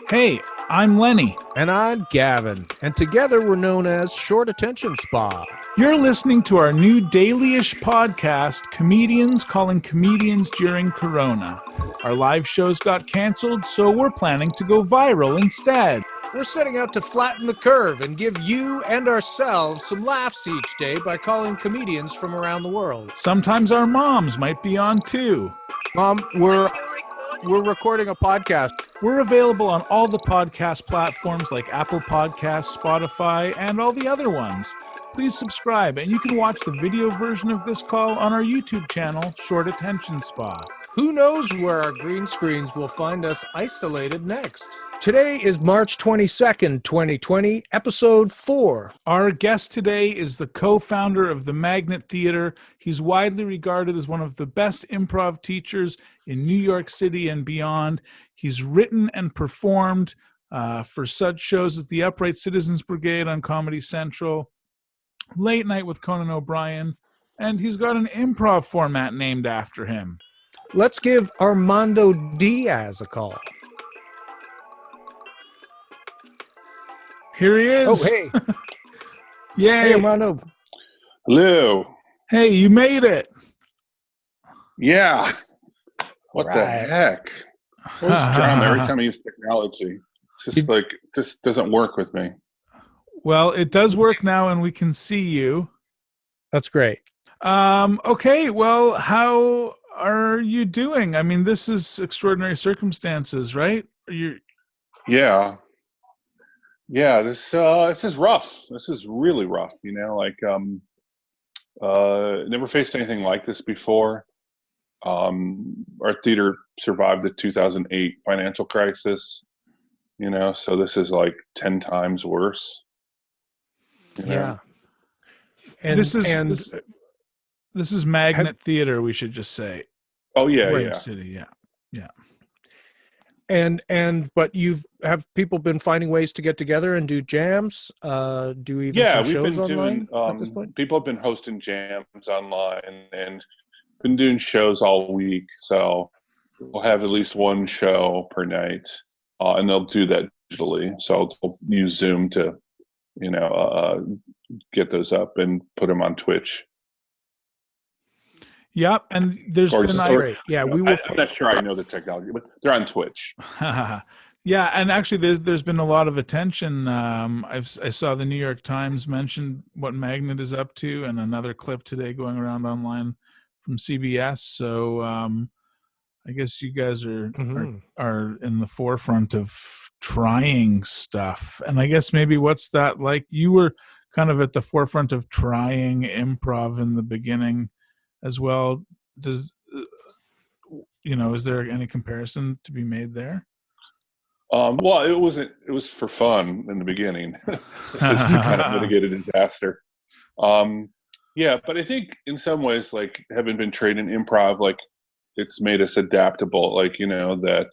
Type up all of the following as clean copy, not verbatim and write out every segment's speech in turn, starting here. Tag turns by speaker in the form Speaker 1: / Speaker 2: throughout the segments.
Speaker 1: Hey, I'm Lenny.
Speaker 2: And I'm Gavin, and together we're known as Short Attention Spa.
Speaker 1: You're listening to our new dailyish podcast, Comedians Calling Comedians During Corona. Our live shows got canceled, so we're planning to go viral instead.
Speaker 2: We're setting out to flatten the curve and give you and ourselves some laughs each day by calling comedians from around the world.
Speaker 1: Sometimes our moms might be on too.
Speaker 2: Mom, we're recording a podcast.
Speaker 1: We're available on all the podcast platforms like Apple Podcasts, Spotify, and all the other ones. Please subscribe, and you can watch the video version of this call on our YouTube channel, Short Attention Spa.
Speaker 2: Who knows where our green screens will find us isolated next? Today is March 22nd, 2020, episode 4.
Speaker 1: Our guest today is the co-founder of the Magnet Theater. He's widely regarded as one of the best improv teachers in New York City and beyond. He's written and performed for such shows as the Upright Citizens Brigade on Comedy Central, Late Night with Conan O'Brien, and he's got an improv format named after him.
Speaker 2: Let's give Armando Diaz a call.
Speaker 1: Here he is.
Speaker 2: Oh, hey.
Speaker 1: Yay.
Speaker 2: Hey, Armando.
Speaker 3: Hello.
Speaker 1: Hey, you made it.
Speaker 3: Yeah. What the
Speaker 2: Right.
Speaker 3: heck? Always drama every time I use technology. It's just like, just doesn't work with me.
Speaker 1: Well, it does work now, and we can see you.
Speaker 2: That's great.
Speaker 1: Okay, well, how are you doing? I mean, this is extraordinary circumstances, right?
Speaker 3: Yeah. Yeah, this is rough. This is really rough, you know, like never faced anything like this before. Our theater survived the 2008 financial crisis, you know, so this is like 10 times worse. You know?
Speaker 2: Yeah. And
Speaker 1: this is Magnet Theater, we should just say.
Speaker 3: Oh yeah,
Speaker 1: Right
Speaker 3: yeah.
Speaker 1: City, yeah.
Speaker 2: But have people been finding ways to get together and do jams? Do even
Speaker 3: Yeah,
Speaker 2: some
Speaker 3: we've
Speaker 2: shows
Speaker 3: been
Speaker 2: online
Speaker 3: doing,
Speaker 2: at this point?
Speaker 3: people have been hosting jams online and been doing shows all week. So we'll have at least one show per night, and they'll do that digitally. So they'll use Zoom to, you know, get those up and put them on Twitch.
Speaker 1: Yep, and there's
Speaker 3: Or
Speaker 1: been
Speaker 3: just-
Speaker 2: Great. Yeah, we will.
Speaker 3: I'm not sure I know the technology, but they're on Twitch.
Speaker 1: yeah, and actually, there's been a lot of attention. I saw the New York Times mention what Magnet is up to, and another clip today going around online from CBS. So I guess you guys are in the forefront of trying stuff, and I guess maybe what's that like? You were kind of at the forefront of trying improv in the beginning as well. Is there any comparison to be made there?
Speaker 3: Well, it was for fun in the beginning. This is to kind of mitigate a disaster. Yeah, but I think in some ways, like having been trained in improv, like it's made us adaptable. Like, you know, that,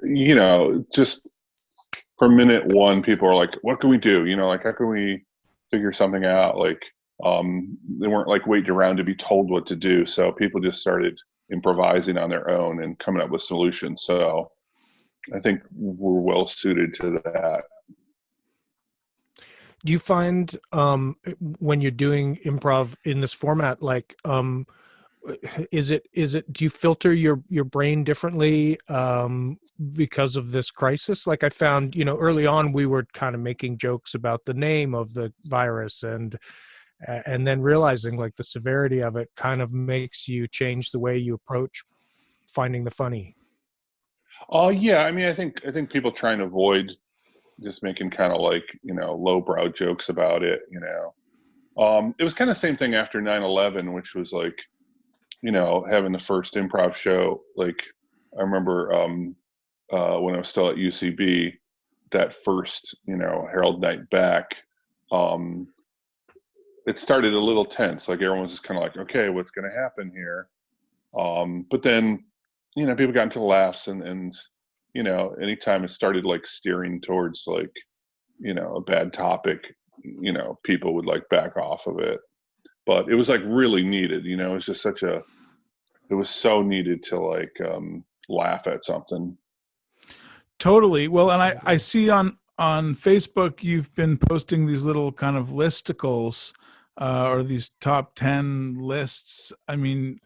Speaker 3: you know, just from minute one, people are like, what can we do? You know, like, how can we figure something out? Like, they weren't like waiting around to be told what to do. So people just started improvising on their own and coming up with solutions. So I think we're well suited to that.
Speaker 2: Do you find when you're doing improv in this format, like, is it? Do you filter your brain differently because of this crisis? Like I found, you know, early on we were kind of making jokes about the name of the virus, and then realizing like the severity of it kind of makes you change the way you approach finding the funny.
Speaker 3: Oh yeah, I mean, I think people try and avoid just making kind of like, you know, lowbrow jokes about it, you know. It was kind of the same thing after 9/11, which was like, you know, having the first improv show. Like I remember when I was still at UCB, that first, you know, Herald Night back, it started a little tense. Like everyone was just kind of like, okay, what's going to happen here? But then, you know, people got into laughs and, you know, anytime it started like steering towards like, you know, a bad topic, you know, people would like back off of it. But it was like really needed, you know, it was just it was so needed to like laugh at something.
Speaker 1: Totally. Well, and I see on Facebook you've been posting these little kind of listicles or these top 10 lists. I mean,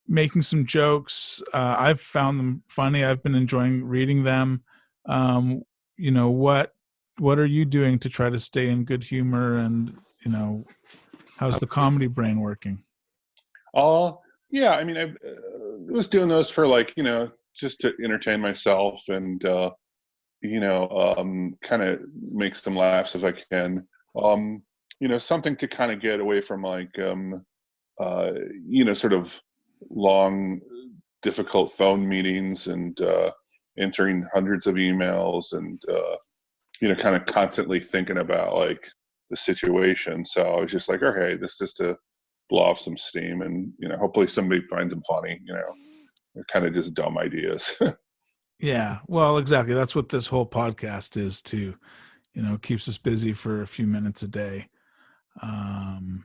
Speaker 1: making some jokes. I've found them funny. I've been enjoying reading them. You know, what are you doing to try to stay in good humor, and you know, how's the comedy brain working?
Speaker 3: Yeah, I mean, I was doing those for like, you know, just to entertain myself and, you know, kind of make some laughs if I can. You know, something to kind of get away from like, you know, sort of long, difficult phone meetings and answering hundreds of emails and, you know, kind of constantly thinking about like the situation. So I was just like, okay, this is to blow off some steam and, you know, hopefully somebody finds them funny, you know. They're kind of just dumb ideas.
Speaker 1: Yeah, well, exactly. That's what this whole podcast is too. You know, keeps us busy for a few minutes a day, and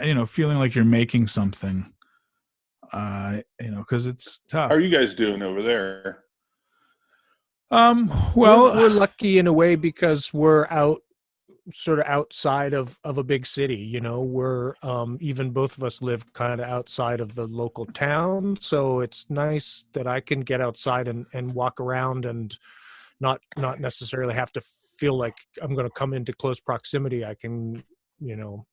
Speaker 1: you know, feeling like you're making something. You know, because it's tough.
Speaker 3: How are you guys doing over there?
Speaker 1: Well,
Speaker 2: we're lucky in a way because we're sort of outside of a big city. You know, we're even both of us live kind of outside of the local town, so it's nice that I can get outside and walk around and not necessarily have to feel like I'm going to come into close proximity. I can, you know,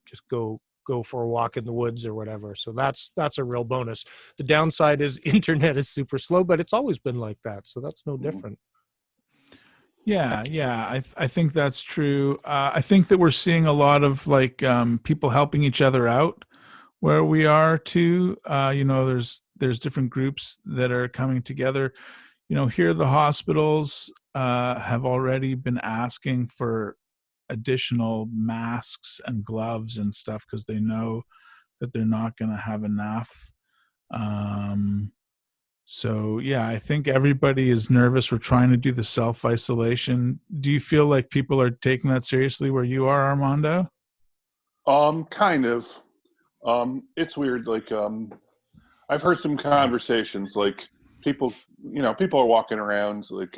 Speaker 2: just go for a walk in the woods or whatever. So that's a real bonus. The downside is internet is super slow, but it's always been like that, so that's no different.
Speaker 1: Yeah, I think that's true. I think that we're seeing a lot of like people helping each other out where we are too. You know, there's different groups that are coming together. You know, here the hospitals have already been asking for additional masks and gloves and stuff because they know that they're not going to have enough. So yeah, I think everybody is nervous. We're trying to do the self-isolation. Do you feel like people are taking that seriously where you are, Armando?
Speaker 3: Kind of. It's weird. Like, I've heard some conversations, like people, you know, people are walking around like,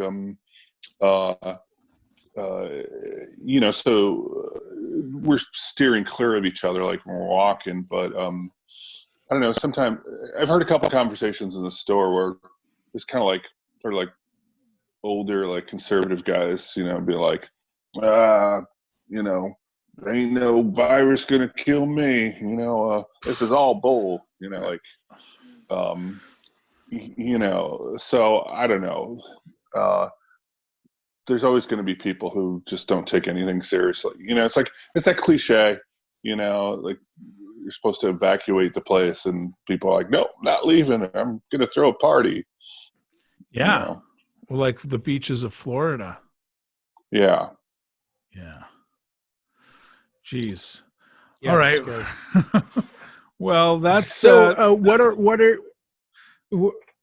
Speaker 3: uh, you know, so we're steering clear of each other, like when we're walking, but, I don't know. Sometimes I've heard a couple of conversations in the store where it's kind of like, or like older, like conservative guys, you know, be like, you know, ain't no virus gonna kill me. You know, this is all bull. You know, like, you know. So I don't know. There's always going to be people who just don't take anything seriously. You know, it's like it's that cliche. You know, like you're supposed to evacuate the place, and people are like, "No, not leaving. I'm going to throw a party."
Speaker 1: Yeah,
Speaker 3: You know?
Speaker 1: well, like the beaches of Florida.
Speaker 3: Yeah.
Speaker 1: Yeah. Jeez.
Speaker 2: Yeah,
Speaker 1: All right. Well, that's
Speaker 2: so.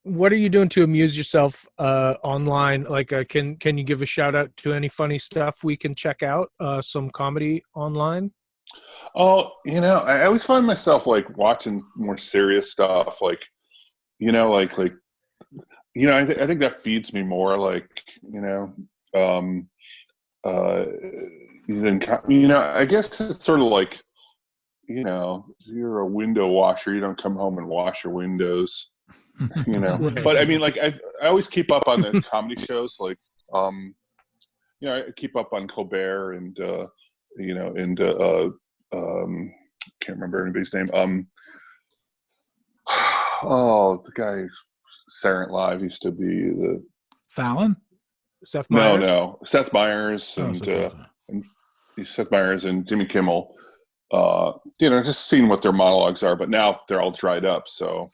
Speaker 2: What are you doing to amuse yourself online? Like, can you give a shout out to any funny stuff we can check out? Some comedy online.
Speaker 3: Oh, you know, I always find myself like watching more serious stuff, like, you know, like you know, I think that feeds me more, like, you know, than you know. I guess it's sort of like, you know, if you're a window washer, you don't come home and wash your windows, you know.
Speaker 2: Right.
Speaker 3: But I mean, like, I always keep up on the comedy shows, like, you know, I keep up on Colbert and you know, and can't remember anybody's name. Oh, the guy Saturday Night Live used to be the
Speaker 1: Fallon.
Speaker 2: Seth Meyers?
Speaker 3: No, Seth Meyers and Seth Meyers and Jimmy Kimmel. You know, just seeing what their monologues are, but now they're all dried up. So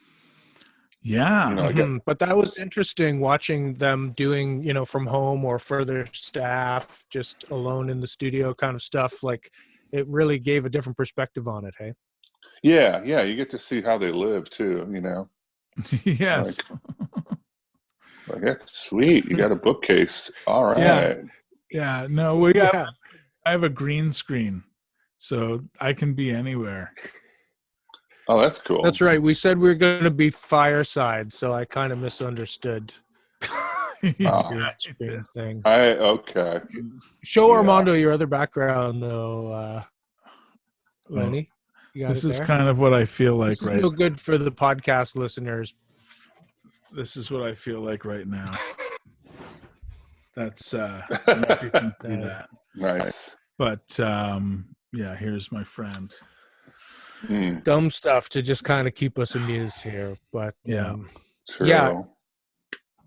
Speaker 1: yeah,
Speaker 3: you know, like,
Speaker 2: But that was interesting watching them doing, you know, from home or further staff, just alone in the studio kind of stuff. Like, it really gave a different perspective on it. Hey.
Speaker 3: yeah, you get to see how they live too. You know,
Speaker 1: yes.
Speaker 3: like that's sweet. You got a bookcase. All right.
Speaker 1: Yeah. No, I have a green screen, so I can be anywhere.
Speaker 3: Oh, that's cool.
Speaker 2: That's right. We said we were going to be fireside, so I kind of misunderstood your stream thing.
Speaker 3: Okay.
Speaker 2: Show
Speaker 3: Yeah.
Speaker 2: Armando your other background, though, Lenny. You got
Speaker 1: This
Speaker 2: it
Speaker 1: is
Speaker 2: there?
Speaker 1: kind of what I feel like
Speaker 2: This is no good for the podcast listeners.
Speaker 1: This is what I feel like right now. That's if you can do that.
Speaker 3: Nice.
Speaker 1: But yeah, here's my friend.
Speaker 2: Dumb stuff to just kind of keep us amused here, but
Speaker 3: True.
Speaker 2: yeah.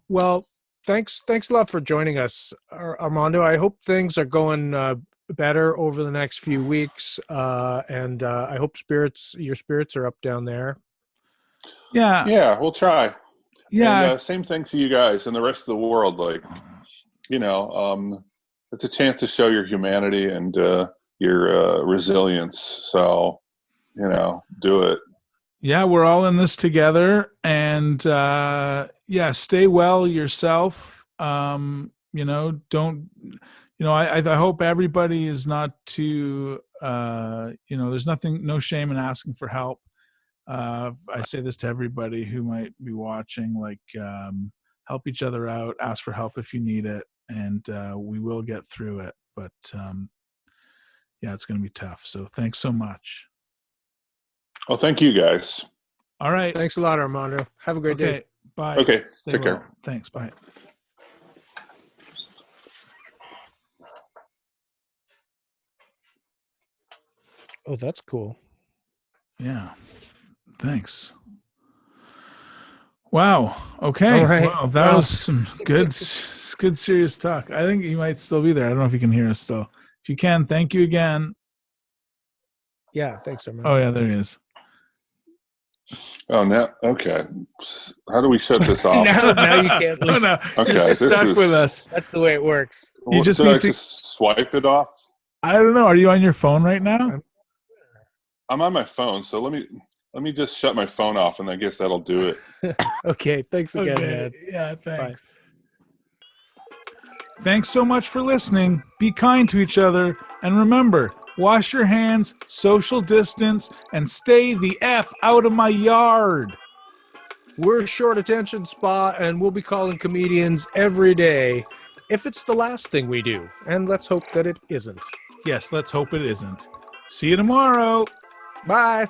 Speaker 2: Well, thanks a lot for joining us, Armando. I hope things are going better over the next few weeks, and I hope your spirits are up down there.
Speaker 3: Yeah, we'll try.
Speaker 1: Yeah,
Speaker 3: And same thing to you guys and the rest of the world. Like, it's a chance to show your humanity and your resilience. So, do it.
Speaker 1: Yeah, we're all in this together, and stay well yourself. Don't. I hope everybody is not too. There's no shame in asking for help. I say this to everybody who might be watching. Like, help each other out. Ask for help if you need it, and we will get through it. But it's going to be tough. So thanks so much.
Speaker 3: Well, thank you guys.
Speaker 1: All right.
Speaker 2: Thanks a lot, Armando. Have a great day.
Speaker 1: Bye.
Speaker 3: Okay.
Speaker 1: Stay
Speaker 3: Take
Speaker 1: well.
Speaker 3: care.
Speaker 1: Thanks. Bye.
Speaker 2: Oh, that's cool.
Speaker 1: Yeah. Thanks. Wow. Okay.
Speaker 2: All right.
Speaker 1: Wow. That was some good serious talk. I think you might still be there. I don't know if you can hear us still. If you can, thank you again.
Speaker 2: Yeah. Thanks, Armando.
Speaker 1: Oh, yeah, there he is.
Speaker 3: Oh, now, okay. How do we shut this off?
Speaker 2: now you can't leave.
Speaker 1: Oh, no.
Speaker 3: Okay,
Speaker 1: You're stuck with us.
Speaker 2: That's the way it works.
Speaker 1: You just
Speaker 3: Did
Speaker 1: need
Speaker 3: I
Speaker 1: to
Speaker 3: just swipe it off?
Speaker 1: I don't know. Are you on your phone right now?
Speaker 3: I'm on my phone, so let me just shut my phone off, and I guess that'll do it.
Speaker 2: Okay, thanks again, man.
Speaker 1: Yeah, thanks.
Speaker 2: Bye.
Speaker 1: Thanks so much for listening. Be kind to each other, and remember, wash your hands, social distance, and stay the F out of my yard.
Speaker 2: We're Short Attention Spa, and we'll be calling comedians every day if it's the last thing we do. And let's hope that it isn't.
Speaker 1: Yes, let's hope it isn't. See you tomorrow.
Speaker 2: Bye.